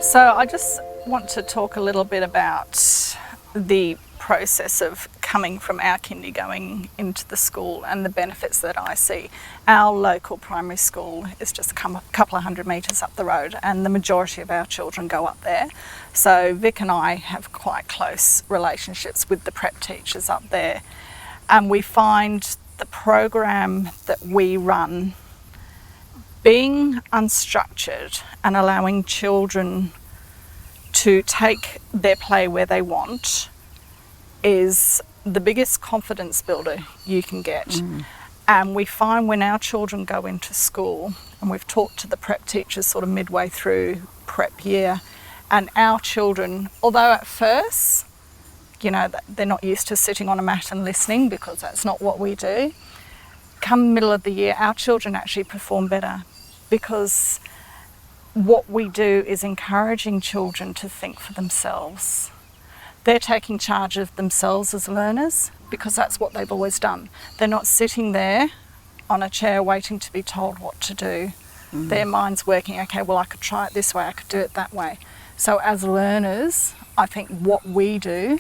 So I just want to talk a little bit about the process of coming from our kindy going into the school and the benefits that I see. Our local primary school is just a couple of hundred metres up the road, and the majority of our children go up there. So Vic and I have quite close relationships with the prep teachers up there, and we find the program that we run, being unstructured and allowing children to take their play where they want, is the biggest confidence builder you can get. And we find when our children go into school, and we've talked to the prep teachers sort of midway through prep year, and our children, although at first, you know, they're not used to sitting on a mat and listening because that's not what we do, come middle of the year, our children actually perform better, because what we do is encouraging children to think for themselves. They're taking charge of themselves as learners because that's what they've always done. They're not sitting there on a chair waiting to be told what to do. Their mind's working, okay, well, I could try it this way, I could do it that way. So as learners, I think what we do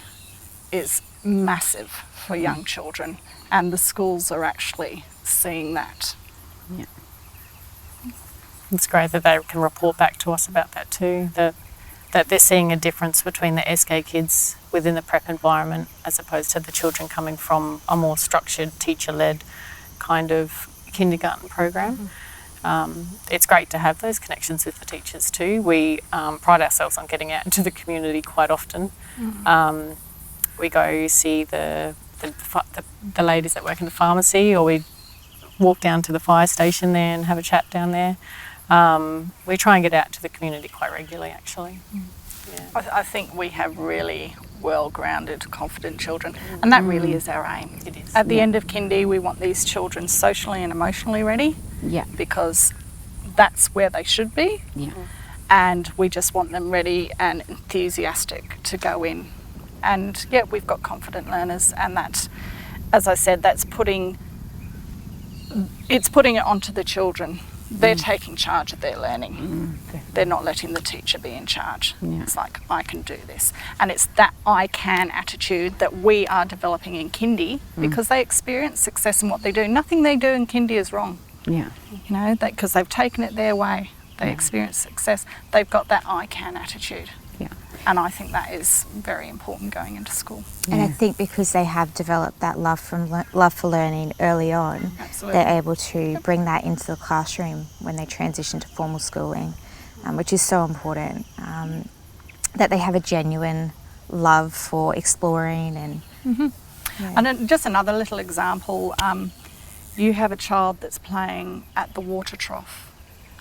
is massive for young children, and the schools are actually seeing that. Yeah. It's great that they can report back to us about that too, that they're seeing a difference between the Eskay kids within the prep environment as opposed to the children coming from a more structured, teacher-led kind of kindergarten program. It's great to have those connections with the teachers too. We pride ourselves on getting out into the community quite often. We go see the ladies that work in the pharmacy, or we walk down to the fire station there and have a chat down there. We try and get out to the community quite regularly, actually. Yeah. I think we have really well-grounded, confident children, and that really is our aim. It is. At the end of kindy, we want these children socially and emotionally ready, because that's where they should be, and we just want them ready and enthusiastic to go in. And yeah, we've got confident learners, and that, as I said, that's putting it onto the children. They're taking charge of their learning. They're not letting the teacher be in charge. It's like, I can do this. And it's that I can attitude that we are developing in kindy, because they experience success in what they do. Nothing they do in kindy is wrong. You know, because they've taken it their way. They experience success. They've got that I can attitude. And I think that is very important going into school. And I think because they have developed that love for learning early on, they're able to bring that into the classroom when they transition to formal schooling, which is so important, that they have a genuine love for exploring. And And then just another little example, you have a child that's playing at the water trough,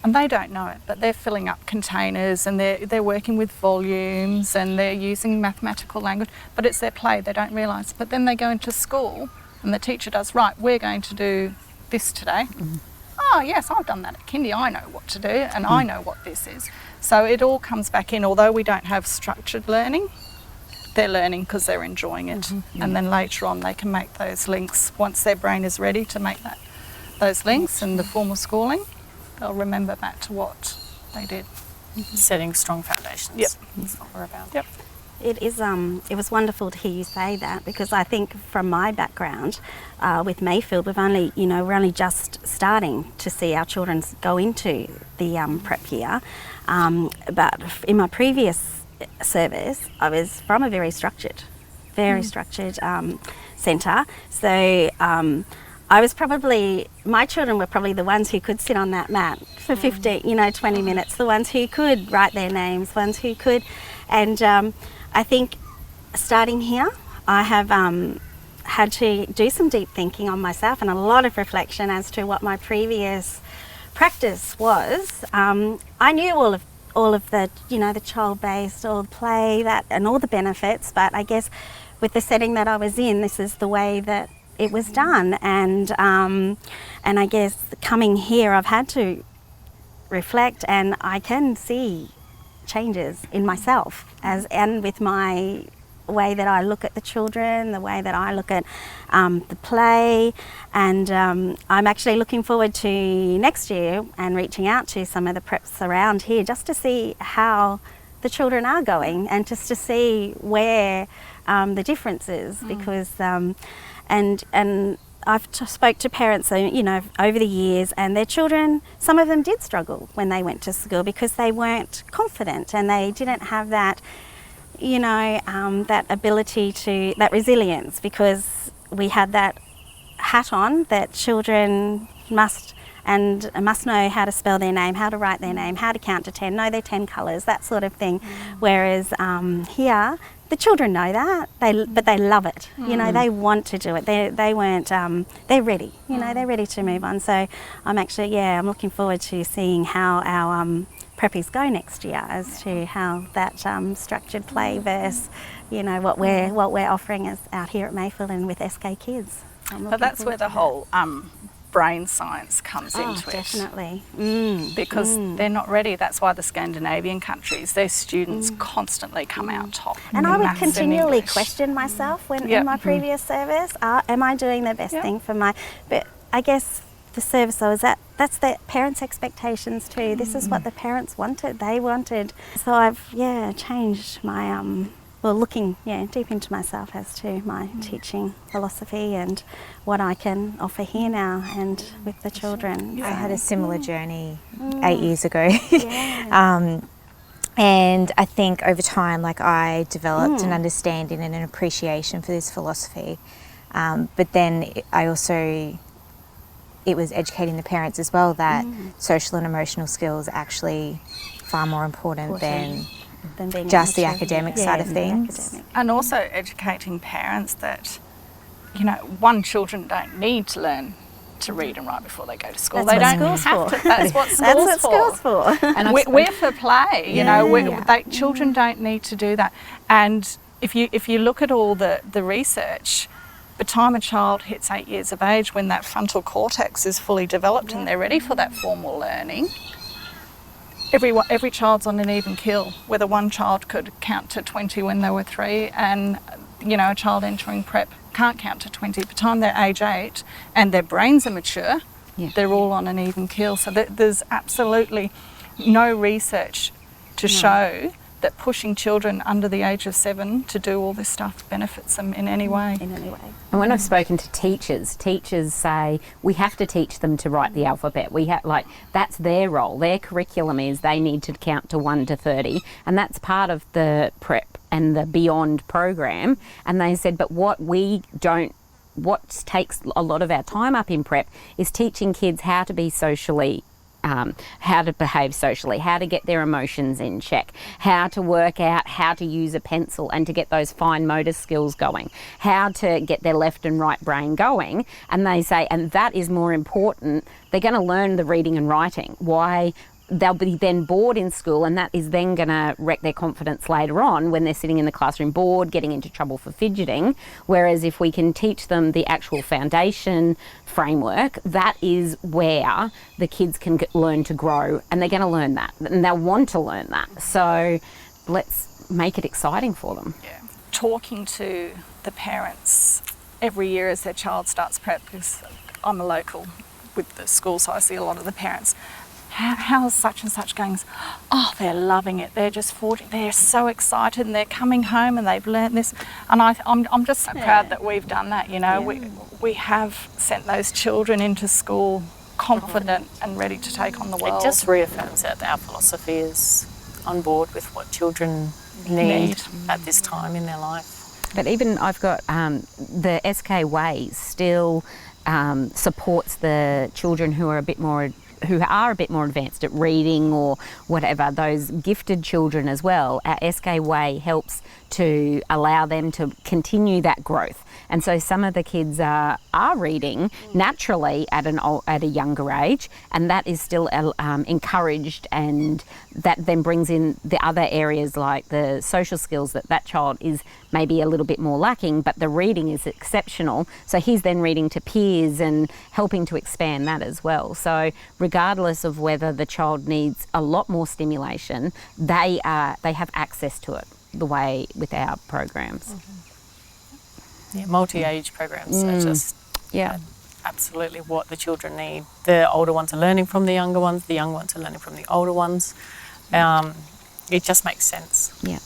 and they don't know it, but they're filling up containers, and they're working with volumes, and they're using mathematical language, but it's their play, they don't realise. But then they go into school and the teacher does, right, we're going to do this today. Oh yes, I've done that at kindy, I know what to do, and I know what this is. So it all comes back in, although we don't have structured learning, they're learning because they're enjoying it. And then later on they can make those links, once their brain is ready to make those links in the formal schooling. They'll remember back to what they did. Setting strong foundations. That's what we're about. It is. It was wonderful to hear you say that, because I think from my background with Mayfield, we're only just starting to see our children go into the prep year. But in my previous service, I was from a very structured centre. So my children were probably the ones who could sit on that mat for 20 minutes, the ones who could write their names, ones who could. And I think starting here, I have had to do some deep thinking on myself and a lot of reflection as to what my previous practice was. I knew all of the, the child-based, all the play, that and all the benefits, but I guess with the setting that I was in, this is the way that it was done, and I guess coming here, I've had to reflect, and I can see changes in myself and with my way that I look at the children, the way that I look at the play, and I'm actually looking forward to next year and reaching out to some of the preps around here just to see how the children are going, and just to see where the difference is, because and I've spoke to parents, you know, over the years, and their children, some of them did struggle when they went to school because they weren't confident and they didn't have that, you know, that ability to, that resilience, because we had that hat on that children must know how to spell their name, how to write their name, how to count to 10, know their 10 colours, that sort of thing. Whereas here, the children know that, but they love it. You know, they want to do it. They weren't, they're ready. You know, they're ready to move on. So I'm actually, I'm looking forward to seeing how our preppies go next year, as to how that structured play versus, you know, what we're offering us out here at Mayfield and with Eskay Kids. But that's where the whole brain science comes into it. Definitely. Because they're not ready. That's why the Scandinavian countries, their students constantly come out top. And I would maths and continually English. question myself when in my previous service, am I doing the best thing for my, but I guess the service though is that's the parents' expectations too. This is what the parents wanted, they wanted. So I've changed my looking deep into myself as to my teaching philosophy and what I can offer here now and with the children. I had a similar journey 8 years ago. And I think over time, like, I developed an understanding and an appreciation for this philosophy. But then it was educating the parents as well that social and emotional skills are actually far more important than being just the able to- academic side of things. And also educating parents that, you know, children don't need to learn to read and write before they go to school. That's they what don't school's have for. to. That's what school's That's what school's for. And We're for play, you know. Children don't need to do that. And if you look at all the research, by the time a child hits 8 years of age, when that frontal cortex is fully developed and they're ready for that formal learning, every child's on an even keel. Whether one child could count to 20 when they were 3, and you know, a child entering prep can't count to 20. By the time they're age 8 and their brains are mature, they're all on an even keel. So there's absolutely no research to show that pushing children under the age of 7 to do all this stuff benefits them in any way. And when I've spoken to teachers say we have to teach them to write the alphabet. We have, like, that's their role. Their curriculum is they need to count to 1 to 30, and that's part of the prep and the beyond program. And they said, but what takes a lot of our time up in prep is teaching kids how to be socially how to behave socially, how to get their emotions in check, how to work out how to use a pencil and to get those fine motor skills going, how to get their left and right brain going. And they say, and that is more important. They're going to learn the reading and writing. Why? They'll be then bored in school, and that is then going to wreck their confidence later on when they're sitting in the classroom bored, getting into trouble for fidgeting. Whereas if we can teach them the actual foundation framework, that is where the kids can learn to grow, and they're going to learn that, and they'll want to learn that. So let's make it exciting for them. Talking to the parents every year as their child starts prep, because I'm a local with the school, so I see a lot of the parents. How's such and such going? Oh, they're loving it. They're just 40. They're so excited, and they're coming home and they've learnt this. And I'm just so proud that we've done that. You know, we have sent those children into school confident and ready to take on the world. It just reaffirms that our philosophy is on board with what children need at this time in their life. But even I've got the Eskay Way still supports the children who are a bit more advanced at reading or whatever, those gifted children as well. Our Eskay Way helps to allow them to continue that growth. And so some of the kids are reading naturally at a younger age, and that is still encouraged, and that then brings in the other areas like the social skills that child is maybe a little bit more lacking, but the reading is exceptional. So he's then reading to peers and helping to expand that as well. So regardless of whether the child needs a lot more stimulation, they have access to it the way with our programs. Yeah, multi-age programs are just absolutely what the children need. The older ones are learning from the younger ones are learning from the older ones. it just makes sense. Yeah.